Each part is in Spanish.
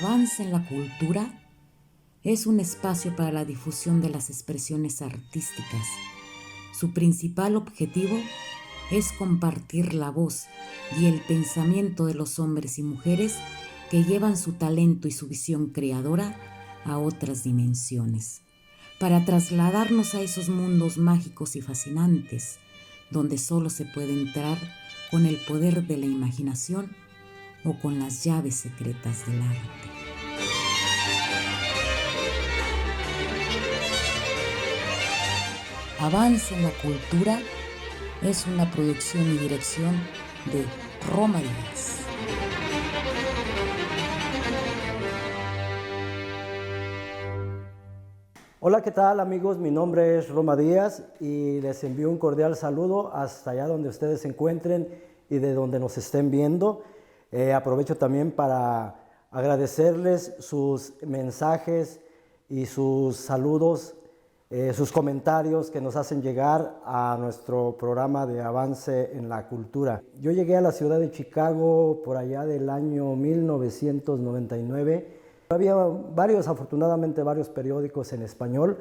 Avance en la Cultura es un espacio para la difusión de las expresiones artísticas. Su principal objetivo es compartir la voz y el pensamiento de los hombres y mujeres que llevan su talento y su visión creadora a otras dimensiones, para trasladarnos a esos mundos mágicos y fascinantes, donde solo se puede entrar con el poder de la imaginación o con las llaves secretas del arte. Avance en la Cultura es una producción y dirección de Roma Díaz. Hola, ¿qué tal amigos? Mi nombre es Roma Díaz y les envío un cordial saludo hasta allá donde ustedes se encuentren y de donde nos estén viendo. Aprovecho también para agradecerles sus mensajes y sus saludos, sus comentarios que nos hacen llegar a nuestro programa de Avance en la Cultura. Yo llegué a la ciudad de Chicago por allá del año 1999. Había afortunadamente varios periódicos en español.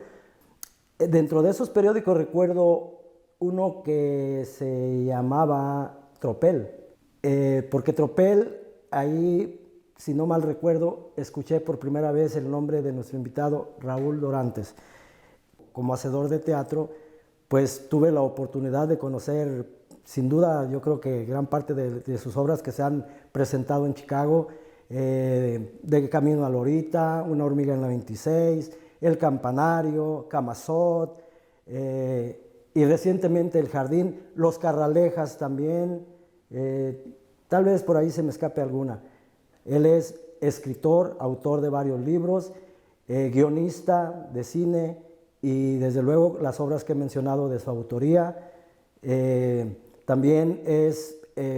Dentro de esos periódicos recuerdo uno que se llamaba Tropel, porque Tropel, ahí, si no mal recuerdo, escuché por primera vez el nombre de nuestro invitado Raúl Dorantes. Como hacedor de teatro, pues tuve la oportunidad de conocer, sin duda, yo creo que gran parte de sus obras que se han presentado en Chicago, De Camino a Lorita, Una hormiga en la 26, El Campanario, Camazot, y recientemente El Jardín, Los Carralejas también, tal vez por ahí se me escape alguna. Él es escritor, autor de varios libros, guionista de cine, y desde luego las obras que he mencionado de su autoría. También es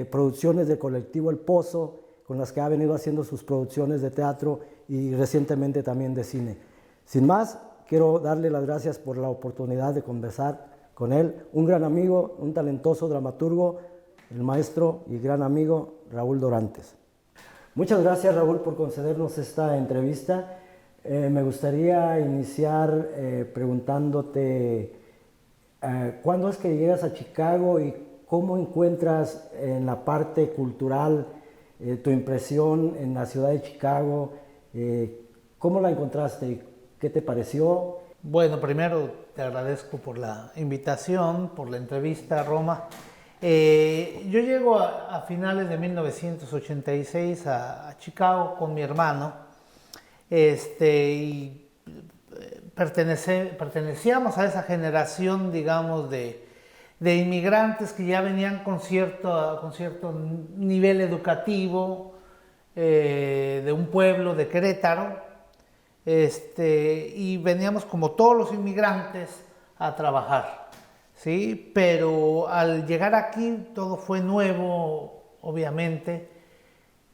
producciones del colectivo El Pozo, con las que ha venido haciendo sus producciones de teatro y recientemente también de cine. Sin más, quiero darle las gracias por la oportunidad de conversar con él, un gran amigo, un talentoso dramaturgo, el maestro y gran amigo Raúl Dorantes. Muchas gracias, Raúl, por concedernos esta entrevista. Me gustaría iniciar preguntándote ¿cuándo es que llegas a Chicago y cómo encuentras en la parte cultural tu impresión en la ciudad de Chicago? ¿Cómo la encontraste? ¿Qué te pareció? Bueno, primero te agradezco por la invitación, por la entrevista, Roma. Yo llego a finales de 1986 a Chicago con mi hermano. Y pertenecíamos a esa generación, digamos, de inmigrantes que ya venían con cierto nivel educativo, de un pueblo de Querétaro, y veníamos como todos los inmigrantes a trabajar, ¿sí? Pero al llegar aquí todo fue nuevo, obviamente.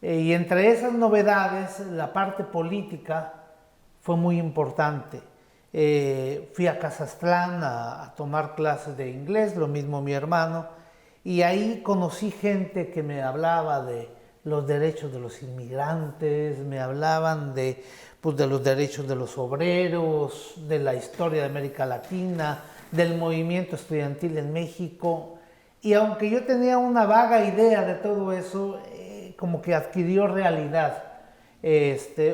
Y entre esas novedades, la parte política fue muy importante. Fui a Cazatlán a tomar clases de inglés, lo mismo mi hermano, y ahí conocí gente que me hablaba de los derechos de los inmigrantes, me hablaban de los derechos de los obreros, de la historia de América Latina, del movimiento estudiantil en México. Y aunque yo tenía una vaga idea de todo eso, como que adquirió realidad,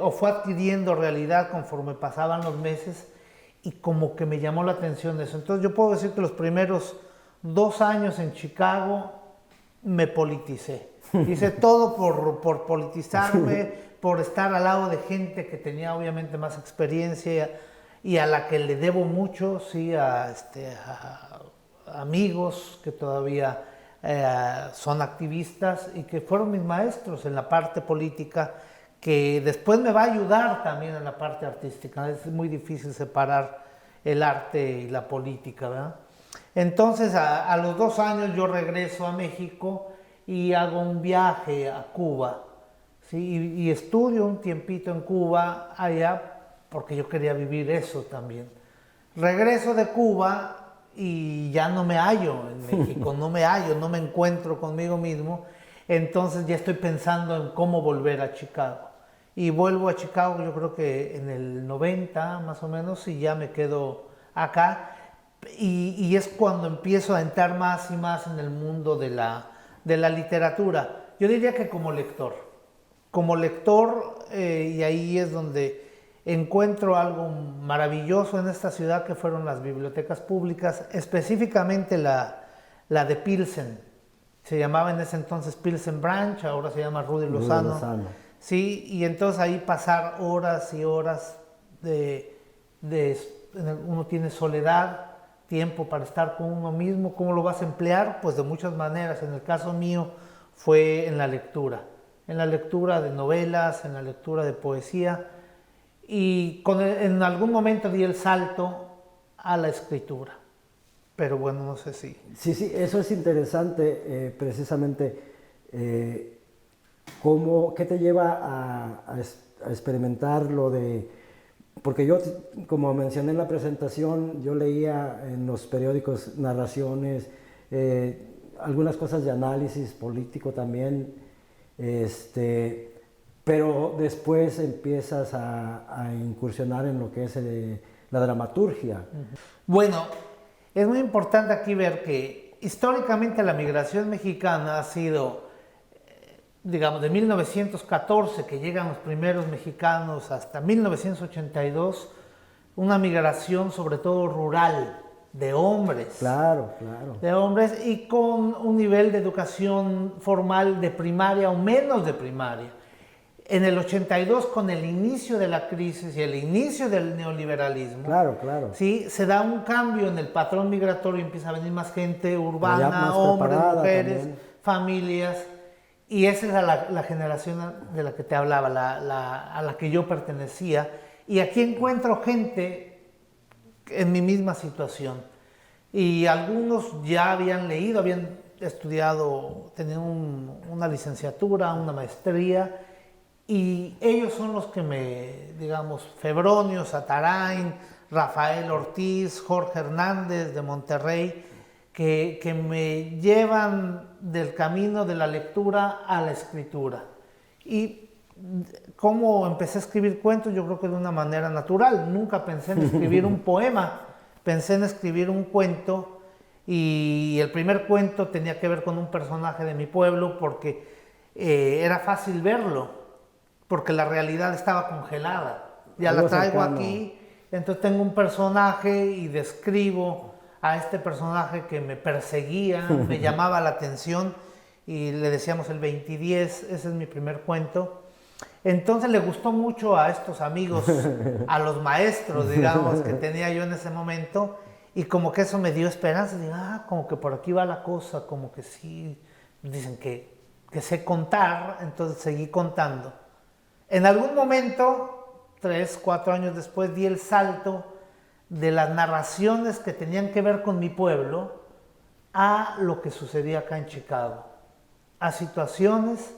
o fue adquiriendo realidad conforme pasaban los meses, y como que me llamó la atención eso. Entonces yo puedo decir que los primeros 2 años en Chicago me politicé. Hice todo por politizarme, por estar al lado de gente que tenía obviamente más experiencia y a la que le debo mucho, sí, a amigos que todavía son activistas y que fueron mis maestros en la parte política, que después me va a ayudar también en la parte artística. Es muy difícil separar el arte y la política, ¿verdad? Entonces a los 2 años yo regreso a México y hago un viaje a Cuba, ¿sí? Y estudio un tiempito en Cuba allá porque yo quería vivir eso también. Regreso de Cuba y ya no me hallo en México, no me encuentro conmigo mismo, entonces ya estoy pensando en cómo volver a Chicago. y vuelvo a Chicago, yo creo que en el 90 más o menos, y ya me quedo acá. Y es cuando empiezo a entrar más y más en el mundo de la literatura. Yo diría que como lector. Como lector, y ahí es donde encuentro algo maravilloso en esta ciudad, que fueron las bibliotecas públicas, específicamente la de Pilsen. Se llamaba en ese entonces Pilsen Branch, ahora se llama Rudy Lozano. Sí, y entonces ahí pasar horas y horas uno tiene soledad, tiempo para estar con uno mismo. ¿Cómo lo vas a emplear? Pues de muchas maneras. En el caso mío fue en la lectura de novelas, en la lectura de poesía, y en algún momento di el salto a la escritura. Pero bueno, no sé si... Sí, eso es interesante, precisamente, ¿qué te lleva a experimentar lo de...? Porque yo, como mencioné en la presentación, yo leía en los periódicos narraciones, algunas cosas de análisis político también, pero después empiezas a incursionar en lo que es la dramaturgia. Bueno, es muy importante aquí ver que históricamente la migración mexicana ha sido, digamos, de 1914, que llegan los primeros mexicanos, hasta 1982, una migración sobre todo rural, de hombres. Claro. De hombres, y con un nivel de educación formal de primaria o menos de primaria. En el 82, con el inicio de la crisis y el inicio del neoliberalismo, claro. ¿sí? Se da un cambio en el patrón migratorio, empieza a venir más gente urbana, más hombres, mujeres, también. Familias, y esa es la generación de la que te hablaba, a la que yo pertenecía, y aquí encuentro gente en mi misma situación, y algunos ya habían leído, habían estudiado, tenían una licenciatura, una maestría, y ellos son los que Febronio, Satarain, Rafael Ortiz, Jorge Hernández de Monterrey, que me llevan del camino de la lectura a la escritura. Y cómo empecé a escribir cuentos, yo creo que de una manera natural. Nunca pensé en escribir un poema, pensé en escribir un cuento, y el primer cuento tenía que ver con un personaje de mi pueblo, porque era fácil verlo, porque la realidad estaba congelada. Ya la traigo aquí, entonces tengo un personaje y describo a este personaje que me perseguía, me llamaba la atención, y le decíamos el 2010, ese es mi primer cuento. Entonces le gustó mucho a estos amigos, a los maestros, digamos, que tenía yo en ese momento, y como que eso me dio esperanza. Digo, como que por aquí va la cosa, como que sí, dicen que sé contar, entonces seguí contando. En algún momento, 3, 4 años después, di el salto de las narraciones que tenían que ver con mi pueblo a lo que sucedía acá en Chicago, a situaciones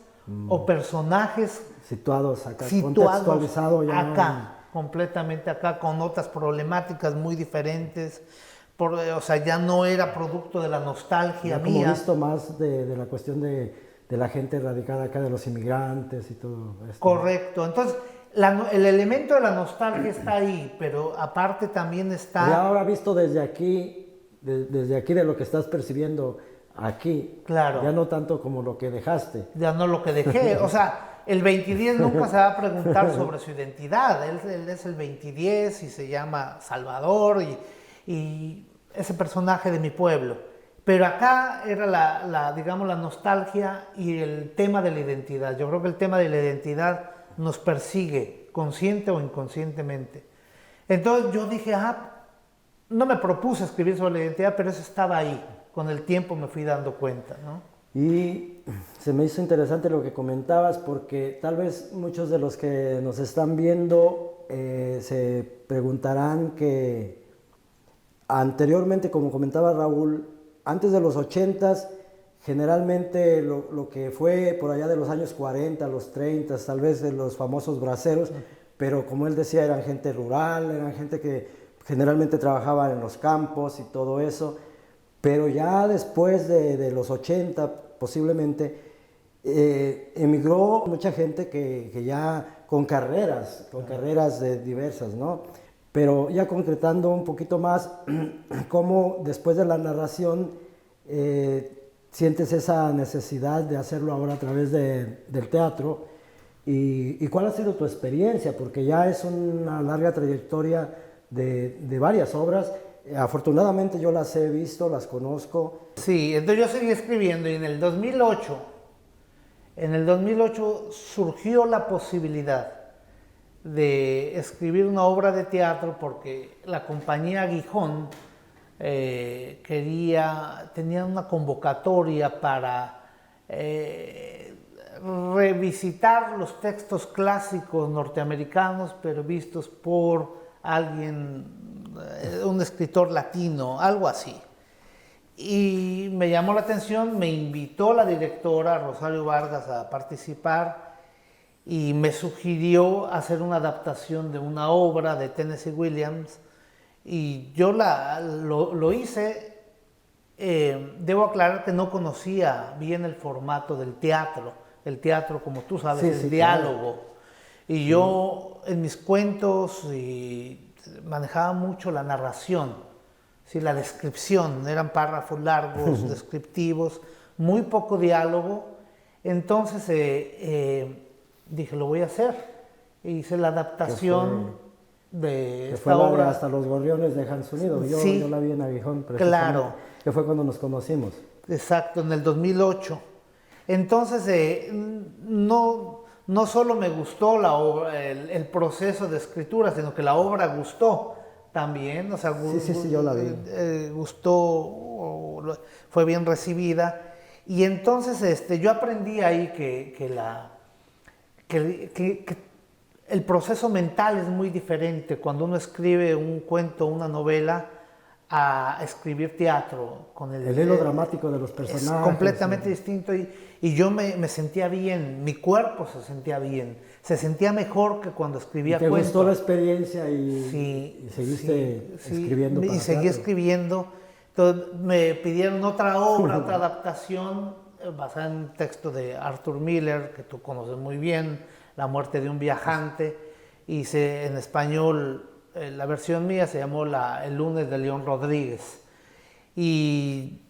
o personajes situados acá, contextualizado ya acá, completamente acá, con otras problemáticas muy diferentes. O sea, ya no era producto de la nostalgia mía. Como visto más de la cuestión de la gente radicada acá, de los inmigrantes y todo esto. Correcto. Entonces, el elemento de la nostalgia está ahí, pero aparte también está... Y ahora visto desde aquí de lo que estás percibiendo aquí, claro, ya no tanto como lo que dejaste. Ya no lo que dejé. O sea, el 2010 nunca se va a preguntar sobre su identidad. Él es el 2010 y se llama Salvador, y ese personaje de mi pueblo. Pero acá era digamos, la nostalgia y el tema de la identidad. Yo creo que el tema de la identidad nos persigue, consciente o inconscientemente. Entonces yo dije, no me propuse escribir sobre la identidad, pero eso estaba ahí. Con el tiempo me fui dando cuenta, ¿no? Y se me hizo interesante lo que comentabas, porque tal vez muchos de los que nos están viendo se preguntarán que anteriormente, como comentaba Raúl, antes de los 80s, generalmente lo que fue por allá de los años 40, los 30, tal vez de los famosos braceros, pero como él decía, eran gente rural, eran gente que generalmente trabajaba en los campos y todo eso, pero ya después de los 80, posiblemente, emigró mucha gente que ya con carreras diversas, ¿no? Pero ya concretando un poquito más, cómo después de la narración sientes esa necesidad de hacerlo ahora a través del teatro, y cuál ha sido tu experiencia, porque ya es una larga trayectoria de varias obras. Afortunadamente yo las he visto, las conozco. Sí, entonces yo seguí escribiendo y en el 2008 surgió la posibilidad de escribir una obra de teatro porque la compañía Gijón tenía una convocatoria para revisitar los textos clásicos norteamericanos, pero vistos por alguien, un escritor latino, algo así. Y me llamó la atención, me invitó la directora Rosario Vargas a participar y me sugirió hacer una adaptación de una obra de Tennessee Williams, y yo lo hice. Debo aclarar que no conocía bien el formato del teatro. El teatro, como tú sabes, Sí, es sí, diálogo. claro. Y yo en mis cuentos manejaba mucho la narración, ¿sí? La descripción, eran párrafos largos, descriptivos, muy poco diálogo. Entonces dije, lo voy a hacer. E hice la adaptación de esta obra. Hasta Los Gorriones de Hans Unido. Sí, yo la vi en Aguijón, claro. Que fue cuando nos conocimos. Exacto, en el 2008. Entonces, no solo me gustó la obra, el proceso de escritura, sino que la obra gustó también. O sea, Sí, yo la vi. Gustó, fue bien recibida. Y entonces yo aprendí ahí que el proceso mental es muy diferente cuando uno escribe un cuento, una novela, a escribir teatro. Con el hilo dramático de los personajes. Es completamente distinto, y yo me sentía bien, mi cuerpo se sentía bien, se sentía mejor que cuando escribía cuentos. ¿Te gustó la experiencia y seguiste escribiendo? Y seguí escribiendo. Entonces me pidieron otra obra, otra adaptación basada en un texto de Arthur Miller, que tú conoces muy bien, La muerte de un viajante. Hice en español, la versión mía se llamó El lunes de León Rodríguez. Y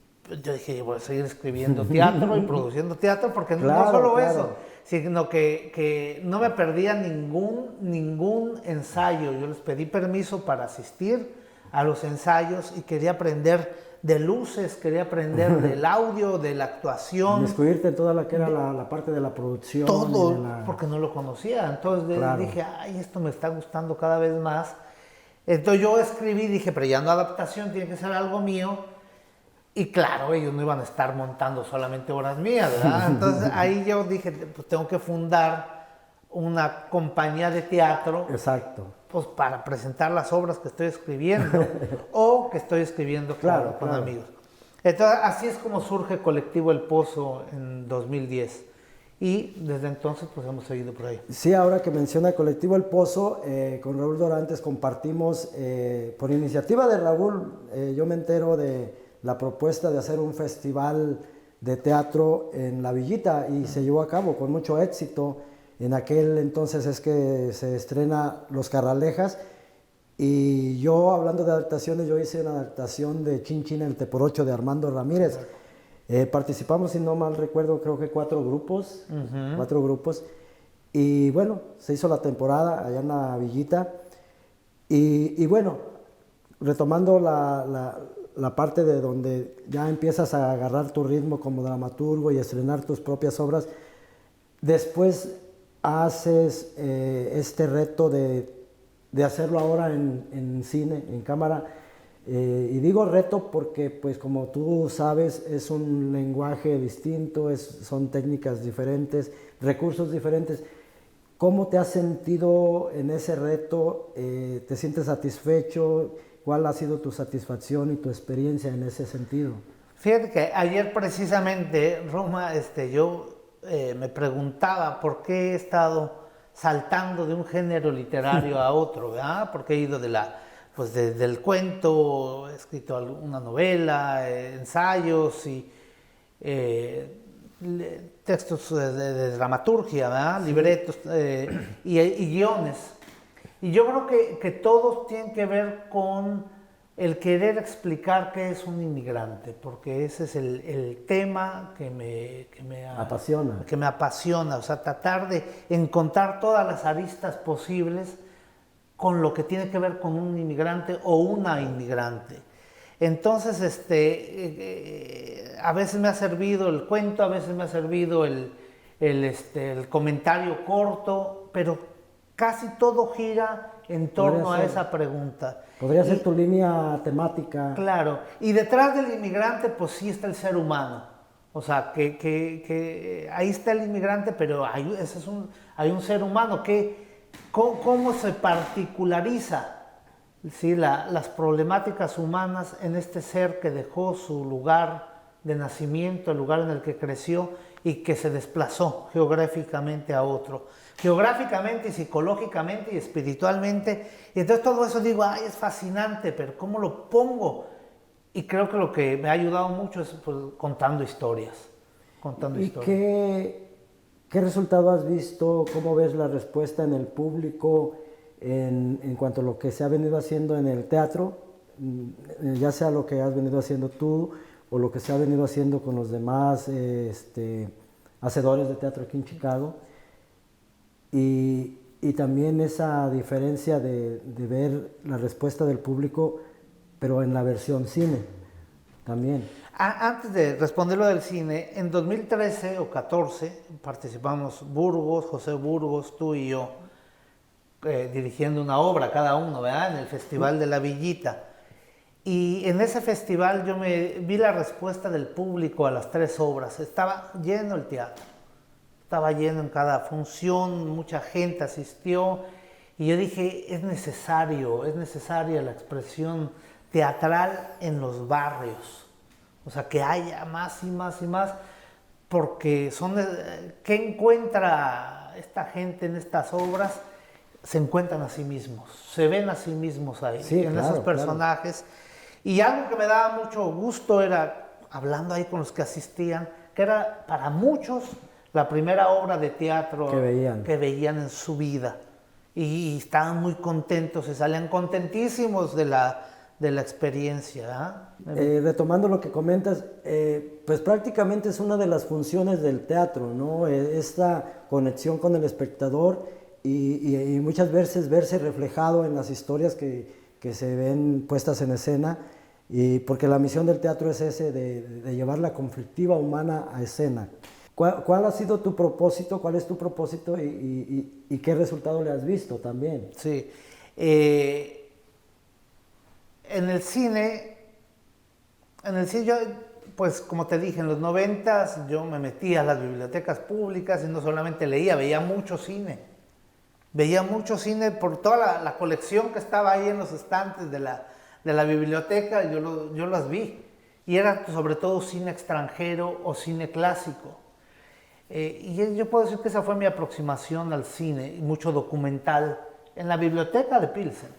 yo dije, voy a seguir escribiendo teatro y produciendo teatro, porque no solo eso, sino que no me perdía ningún ensayo. Yo les pedí permiso para asistir a los ensayos y quería aprender de luces, quería aprender del audio, de la actuación. Descubrirte toda la que era la parte de la producción. Todo, porque no lo conocía. Entonces dije, ay, esto me está gustando cada vez más. Entonces yo escribí, dije, pero ya no adaptación, tiene que ser algo mío. Y claro, ellos no iban a estar montando solamente obras mías, ¿verdad? Entonces ahí yo dije, pues tengo que fundar una compañía de teatro. Exacto. Pues para presentar las obras que estoy escribiendo o que estoy escribiendo con amigos. Entonces así es como surge Colectivo El Pozo en 2010. Y desde entonces pues hemos seguido por ahí. Sí, ahora que menciona Colectivo El Pozo, con Raúl Dorantes compartimos, por iniciativa de Raúl, yo me entero de la propuesta de hacer un festival de teatro en La Villita, y se llevó a cabo con mucho éxito. En aquel entonces es que se estrena Los Carralejas, y yo, hablando de adaptaciones, yo hice una adaptación de Chin Chin el Teporocho de Armando Ramírez. Participamos, si no mal recuerdo, creo que 4 grupos, y bueno, se hizo la temporada allá en La Villita, y bueno, retomando la parte de donde ya empiezas a agarrar tu ritmo como dramaturgo y estrenar tus propias obras, después haces este reto de hacerlo ahora en cine, en cámara. Y digo reto porque, pues como tú sabes, es un lenguaje distinto, son técnicas diferentes, recursos diferentes. ¿Cómo te has sentido en ese reto? ¿Te sientes satisfecho? ¿Cuál ha sido tu satisfacción y tu experiencia en ese sentido? Fíjate que ayer precisamente, Roma, yo me preguntaba por qué he estado saltando de un género literario a otro, ¿verdad? Porque he ido del cuento, he escrito una novela, ensayos, y textos de dramaturgia, ¿verdad? Libretos y guiones. Y yo creo que todos tienen que ver con el querer explicar qué es un inmigrante, porque ese es el tema que me apasiona. Que me apasiona, o sea, tratar de encontrar todas las aristas posibles con lo que tiene que ver con un inmigrante o una inmigrante. Entonces, a veces me ha servido el cuento, a veces me ha servido el comentario corto, pero casi todo gira en torno a esa pregunta. Podría ser tu línea temática. Claro, y detrás del inmigrante pues sí está el ser humano. O sea, que ahí está el inmigrante, pero hay un ser humano que, ¿cómo se particulariza? ¿Sí? Las problemáticas humanas en este ser que dejó su lugar de nacimiento, el lugar en el que creció y que se desplazó geográficamente a otro. Geográficamente y psicológicamente y espiritualmente. Y entonces todo eso digo, ay, es fascinante, pero ¿cómo lo pongo? Y creo que lo que me ha ayudado mucho es pues, contando historias. ¿Y qué resultado has visto? ¿Cómo ves la respuesta en el público en cuanto a lo que se ha venido haciendo en el teatro? Ya sea lo que has venido haciendo tú o lo que se ha venido haciendo con los demás hacedores de teatro aquí en Chicago. Y también esa diferencia de ver la respuesta del público, pero en la versión cine también. Antes de responder lo del cine, en 2013 o 14 participamos José Burgos, tú y yo, dirigiendo una obra cada uno, ¿verdad? En el Festival de la Villita. Y en ese festival yo vi la respuesta del público a las 3 obras. Estaba lleno el teatro. Estaba lleno en cada función, mucha gente asistió. Y yo dije, es necesaria la expresión teatral en los barrios. O sea, que haya más y más y más. Porque ¿qué encuentra esta gente en estas obras? Se encuentran a sí mismos, se ven a sí mismos ahí, sí, en claro, esos personajes. Claro. Y algo que me daba mucho gusto era, hablando ahí con los que asistían, que era para muchos la primera obra de teatro que veían en su vida. Y estaban muy contentos, y salían contentísimos de la experiencia. Retomando lo que comentas, pues prácticamente es una de las funciones del teatro, ¿no? Esta conexión con el espectador y muchas veces verse reflejado en las historias que se ven puestas en escena, y porque la misión del teatro es ese, de llevar la conflictiva humana a escena. ¿Cuál ha sido tu propósito? ¿Cuál es tu propósito y qué resultado le has visto también? Sí. En el cine yo, pues como te dije, en los 90s yo me metí a las bibliotecas públicas y no solamente leía, veía mucho cine. Veía mucho cine por toda la colección que estaba ahí en los estantes de la biblioteca, yo las vi. Y era sobre todo cine extranjero o cine clásico. Y yo puedo decir que esa fue mi aproximación al cine, y mucho documental en la biblioteca de Pilsen.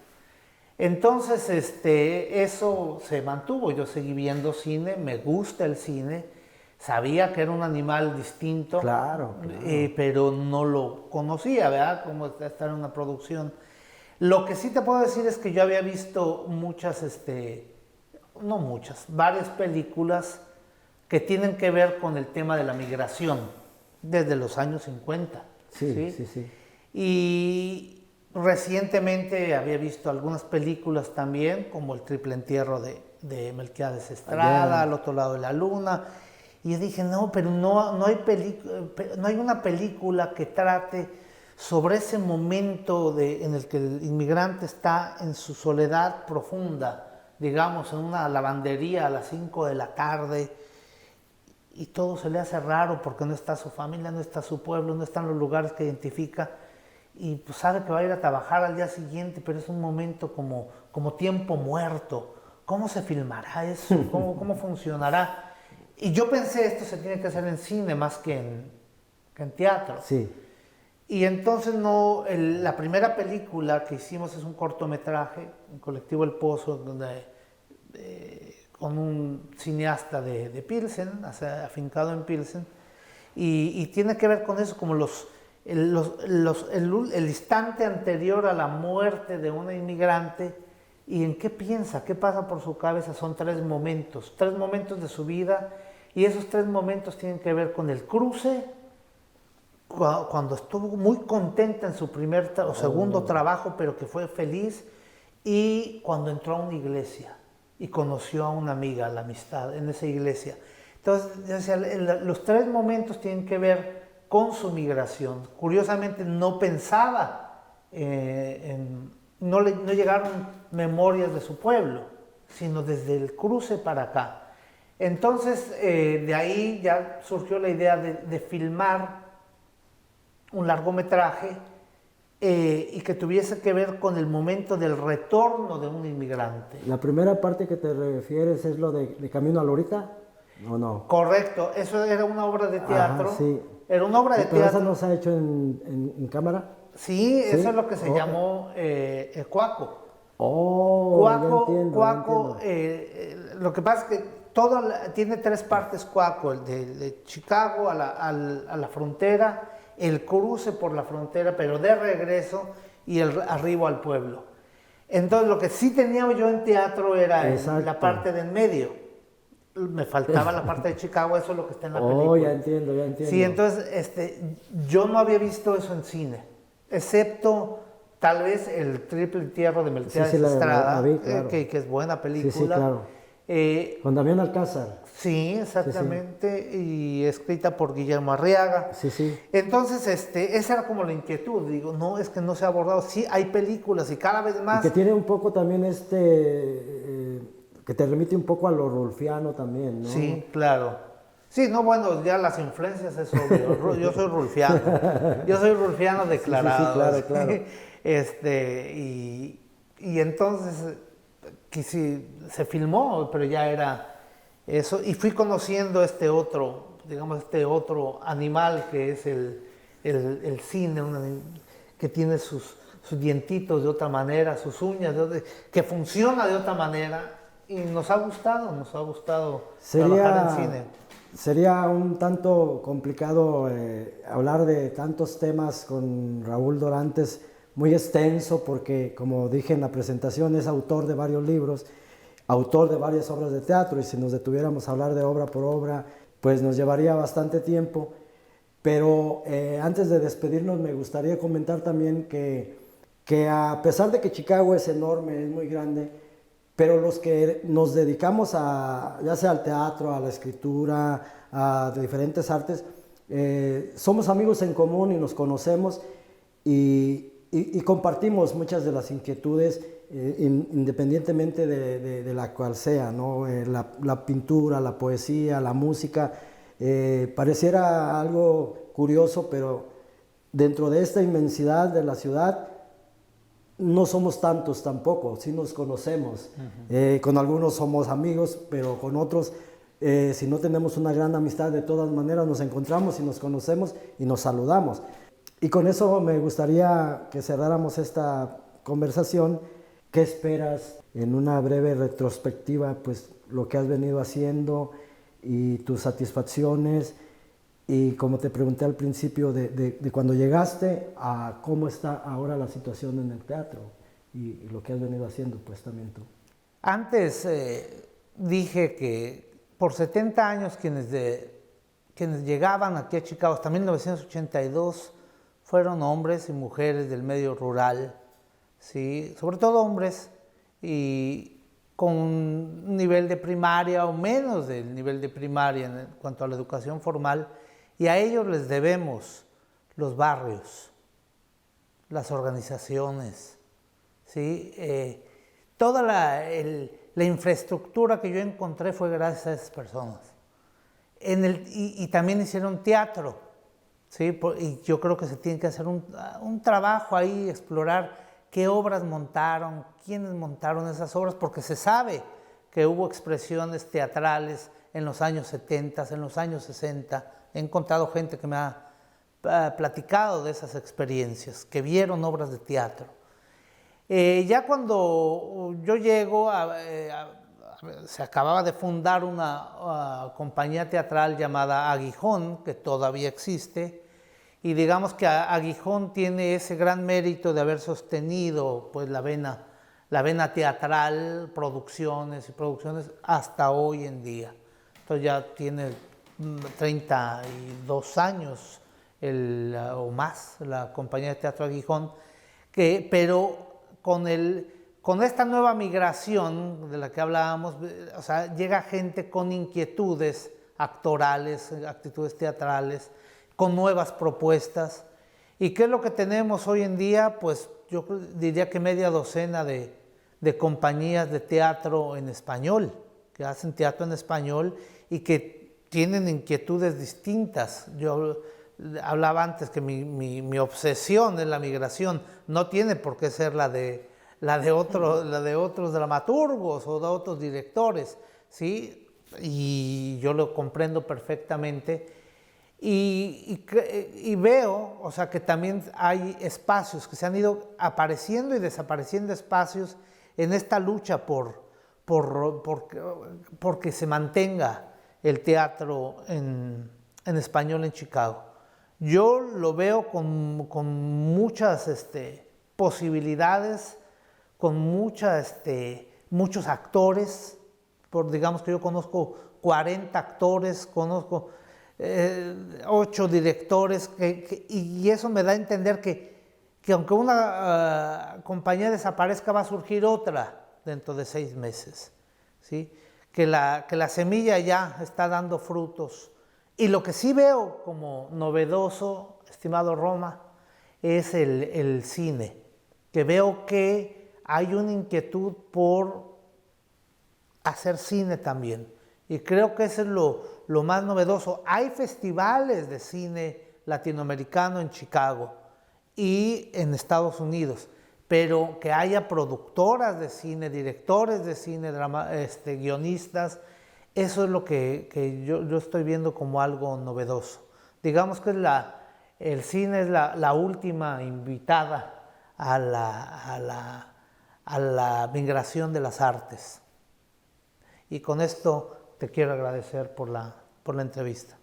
Entonces, eso se mantuvo, yo seguí viendo cine, me gusta el cine. Sabía que era un animal distinto, claro. Pero no lo conocía, ¿verdad? Cómo estar en una producción. Lo que sí te puedo decir es que yo había visto varias películas que tienen que ver con el tema de la migración desde los años 50. Sí. Y recientemente había visto algunas películas también, como El triple entierro de Melquiades Estrada, Al otro lado de la luna. Y yo dije, no, pero no hay una película que trate sobre ese momento en el que el inmigrante está en su soledad profunda, digamos, en una lavandería a las 5 de la tarde, y todo se le hace raro porque no está su familia, no está su pueblo, no están los lugares que identifica, y pues sabe que va a ir a trabajar al día siguiente, pero es un momento como tiempo muerto. ¿Cómo se filmará eso? ¿Cómo funcionará? Y yo pensé, esto se tiene que hacer en cine más que en teatro. Sí. Y entonces la primera película que hicimos es un cortometraje, en Colectivo El Pozo, donde, con un cineasta de Pilsen, afincado en Pilsen. y tiene que ver con eso, como el instante anterior a la muerte de una inmigrante y en qué piensa, qué pasa por su cabeza. Son 3 momentos de su vida, y esos 3 momentos tienen que ver con el cruce, cuando estuvo muy contenta en su primer o segundo trabajo, pero que fue feliz, y cuando entró a una iglesia y conoció a una amiga, la amistad en esa iglesia. Entonces, los 3 momentos tienen que ver con su migración. Curiosamente, no pensaba no llegaron memorias de su pueblo, sino desde el cruce para acá. Entonces, de ahí ya surgió la idea de filmar un largometraje y que tuviese que ver con el momento del retorno de un inmigrante. La primera parte que te refieres es lo de Camino a Lorita, ¿o no? Correcto, eso era una obra de teatro. Ajá, sí. Era una obra de ¿Pero teatro. esa no se ha hecho en cámara? Sí, ¿Sí? eso es lo que se llamó el Cuaco. Oh, Cuaco, ya entiendo. Lo que pasa es que tiene 3 partes Cuaco: el de Chicago a la frontera, el cruce por la frontera, pero de regreso, y el arribo al pueblo. Entonces, lo que sí tenía yo en teatro era la parte de en medio. Me faltaba la parte de Chicago, eso es lo que está en la película. Oh, ya entiendo. Sí, entonces yo no había visto eso en cine, excepto tal vez el Triple Entierro de Melquiades Estrada, la vi, claro. que es buena película. Sí, claro. Con Damián Alcázar. Sí, exactamente, y escrita por Guillermo Arriaga. Sí. Entonces, esa era como la inquietud. Digo, no, es que no se ha abordado. Sí, hay películas y cada vez más. Y que tiene un poco también que te remite un poco a lo rulfiano también, ¿no? Sí, claro. Sí, no, bueno, ya las influencias es obvio. Yo soy rulfiano. Yo soy rulfiano declarado. Sí, claro. Y entonces que sí, se filmó, pero ya era eso. Y fui conociendo este otro animal que es el cine, que tiene sus dientitos de otra manera, sus uñas, que funciona de otra manera. Y nos ha gustado trabajar en cine. Sería un tanto complicado hablar de tantos temas con Raúl Dorantes, muy extenso, porque como dije en la presentación, es autor de varios libros, autor de varias obras de teatro, y si nos detuviéramos a hablar de obra por obra, pues nos llevaría bastante tiempo. Pero antes de despedirnos, me gustaría comentar también que a pesar de que Chicago es enorme, es muy grande, pero los que nos dedicamos ya sea al teatro, a la escritura, a diferentes artes, somos amigos en común y nos conocemos y compartimos muchas de las inquietudes, independientemente de la cual sea, ¿no? La pintura, la poesía, la música, pareciera algo curioso, pero dentro de esta inmensidad de la ciudad, no somos tantos tampoco, sí nos conocemos. Con algunos somos amigos, pero con otros, si no tenemos una gran amistad, de todas maneras nos encontramos y nos conocemos y nos saludamos. Y con eso me gustaría que cerráramos esta conversación. ¿Qué esperas en una breve retrospectiva, pues lo que has venido haciendo y tus satisfacciones? Y como te pregunté al principio, de cuando llegaste a cómo está ahora la situación en el teatro y lo que has venido haciendo, pues también tú. Antes dije que por 70 años quienes llegaban aquí a Chicago, hasta 1982, fueron hombres y mujeres del medio rural, ¿sí? Sobre todo hombres, y con un nivel de primaria o menos del nivel de primaria en cuanto a la educación formal. Y a ellos les debemos los barrios, las organizaciones, ¿sí? Toda la infraestructura que yo encontré fue gracias a esas personas. Y también hicieron teatro, ¿sí? Y yo creo que se tiene que hacer un trabajo ahí, explorar qué obras montaron, quiénes montaron esas obras, porque se sabe que hubo expresiones teatrales en los años 70, en los años 60. He encontrado gente que me ha platicado de esas experiencias, que vieron obras de teatro. Ya cuando yo llego a se acababa de fundar una compañía teatral llamada Aguijón, que todavía existe, y digamos que Aguijón tiene ese gran mérito de haber sostenido pues, la vena teatral, producciones y producciones hasta hoy en día. Entonces ya tiene 32 años o más la compañía de teatro Aguijón, pero con esta nueva migración de la que hablábamos, o sea, llega gente con inquietudes actorales, actitudes teatrales, con nuevas propuestas. ¿Y qué es lo que tenemos hoy en día? Pues yo diría que media docena de compañías de teatro en español, que hacen teatro en español y que tienen inquietudes distintas. Yo hablaba antes que mi obsesión es la migración, no tiene por qué ser la de otros dramaturgos o de otros directores, ¿sí? Y yo lo comprendo perfectamente. Y veo, o sea, que también hay espacios que se han ido apareciendo y desapareciendo espacios en esta lucha porque se mantenga el teatro en español en Chicago. Yo lo veo con muchas posibilidades, con muchos actores, digamos que yo conozco 40 actores, conozco 8 directores, y eso me da a entender que aunque una compañía desaparezca, va a surgir otra dentro de 6 meses, ¿sí? Que la semilla ya está dando frutos. Y lo que sí veo como novedoso, estimado Roma, es el cine, que veo que hay una inquietud por hacer cine también. Y creo que eso es lo más novedoso. Hay festivales de cine latinoamericano en Chicago y en Estados Unidos, pero que haya productoras de cine, directores de cine, guionistas, eso es lo que yo estoy viendo como algo novedoso. Digamos que el cine es la última invitada a la migración de las artes. Y con esto te quiero agradecer por la entrevista.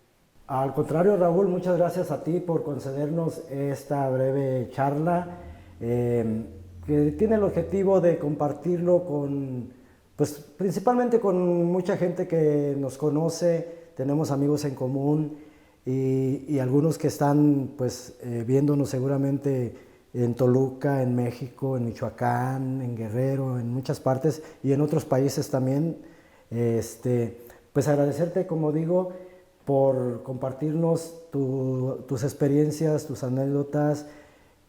Al contrario, Raúl, muchas gracias a ti por concedernos esta breve charla que tiene el objetivo de compartirlo pues principalmente con mucha gente que nos conoce, tenemos amigos en común y algunos que están pues viéndonos seguramente en Toluca, en México, en Michoacán, en Guerrero, en muchas partes y en otros países también. Pues agradecerte, como digo, por compartirnos tus experiencias, tus anécdotas,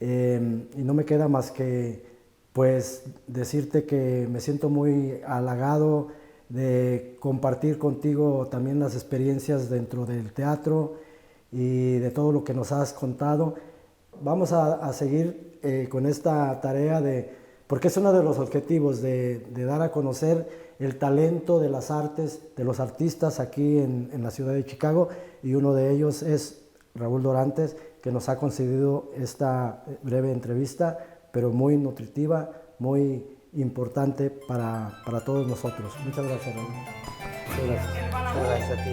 y no me queda más que pues decirte que me siento muy halagado de compartir contigo también las experiencias dentro del teatro y de todo lo que nos has contado. Vamos a seguir con esta tarea porque es uno de los objetivos de dar a conocer el talento de las artes, de los artistas aquí en la ciudad de Chicago, y uno de ellos es Raúl Dorantes, que nos ha concedido esta breve entrevista, pero muy nutritiva, muy importante para todos nosotros. Muchas gracias, Raúl. Muchas gracias. Muchas gracias a ti.